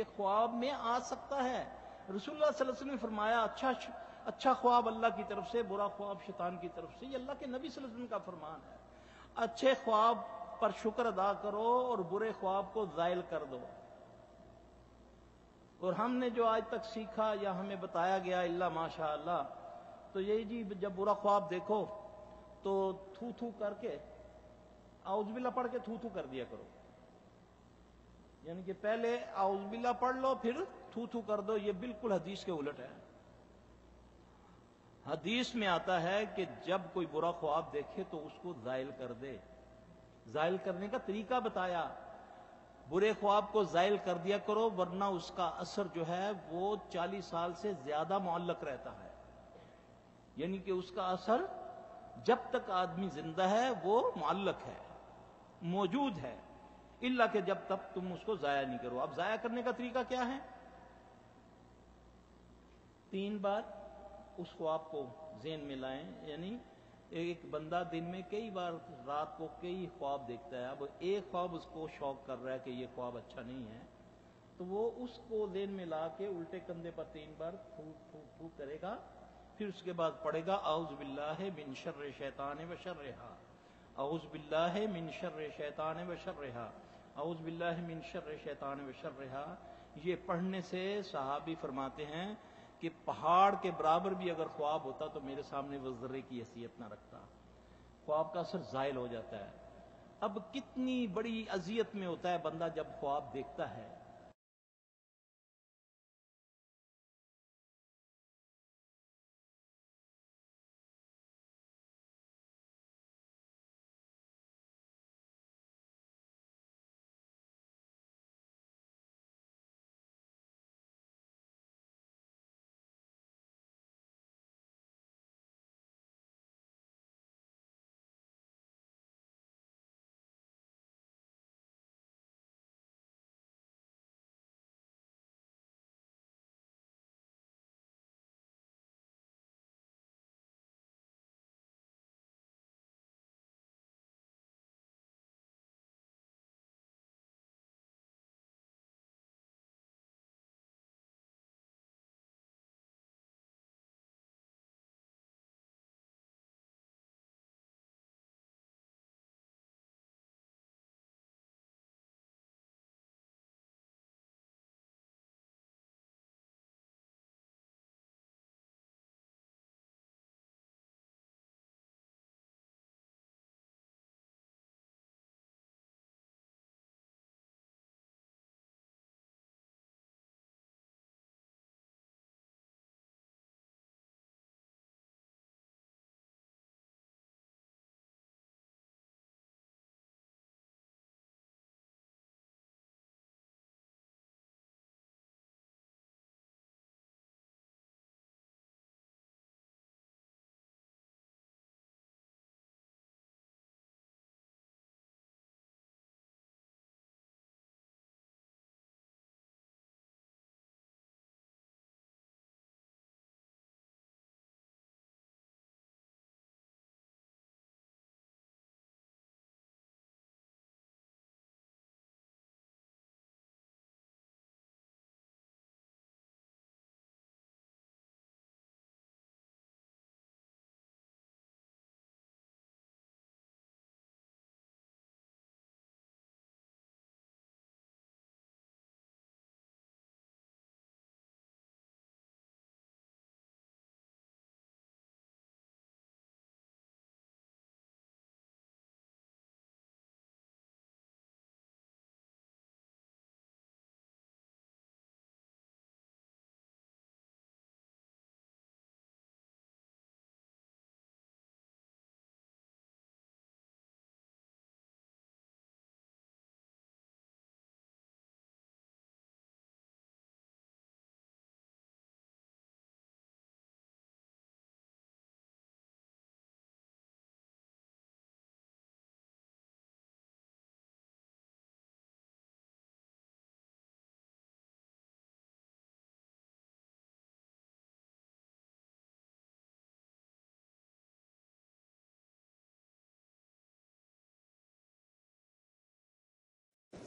یہ خواب میں آ سکتا ہے۔ رسول اللہ صلی اللہ علیہ وسلم نے فرمایا اچھا خواب اللہ کی طرف سے، برا خواب شیطان کی طرف سے، یہ اللہ کے نبی صلی اللہ علیہ وسلم کا فرمان ہے۔ اچھے خواب پر شکر ادا کرو اور برے خواب کو زائل کر دو۔ اور ہم نے جو آج تک سیکھا یا ہمیں بتایا گیا الا ماشاء اللہ، تو یہی جی جب برا خواب دیکھو تو تھو تھو کر کے اعوذ باللہ پڑھ کے تھو تھو کر دیا کرو، یعنی کہ پہلے اعوذ باللہ پڑھ لو پھر تھو تھو کر دو۔ یہ بالکل حدیث کے الٹ ہے۔ حدیث میں آتا ہے کہ جب کوئی برا خواب دیکھے تو اس کو زائل کر دے۔ زائل کرنے کا طریقہ بتایا، برے خواب کو زائل کر دیا کرو ورنہ اس کا اثر جو ہے وہ 40 سال سے زیادہ معلق رہتا ہے، یعنی کہ اس کا اثر جب تک آدمی زندہ ہے وہ معلق ہے، موجود ہے، الا کہ جب تک تم اس کو ضائع نہیں کرو۔ اب ضائع کرنے کا طریقہ کیا ہے؟ 3 بار اس خواب کو ذہن میں لائیں، یعنی ایک بندہ دن میں کئی بار رات کو کئی خواب دیکھتا ہے، اب ایک خواب اس کو شوق کر رہا ہے کہ یہ خواب اچھا نہیں ہے، تو وہ اس کو ذہن میں لا کے الٹے کندھے پر 3 بار تھو تھو تھو کرے گا، پھر اس کے بعد پڑھے گا اعوذ باللہ من شر شیطان و شرہا، اعوذ باللہ من شر شیطان و شرہا، اعوذ باللہ من شر شیطان و شرہا۔ یہ پڑھنے سے صحابی فرماتے ہیں کہ پہاڑ کے برابر بھی اگر خواب ہوتا تو میرے سامنے وہ ذرے کی حیثیت نہ رکھتا، خواب کا اثر زائل ہو جاتا ہے۔ اب کتنی بڑی اذیت میں ہوتا ہے بندہ جب خواب دیکھتا ہے۔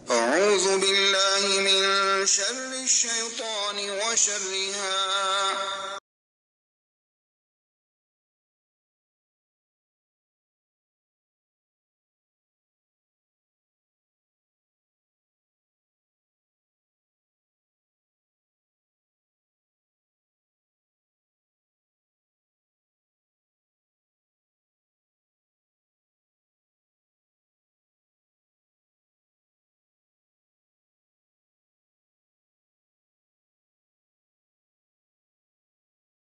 أعوذ بالله من شر الشيطان وشرها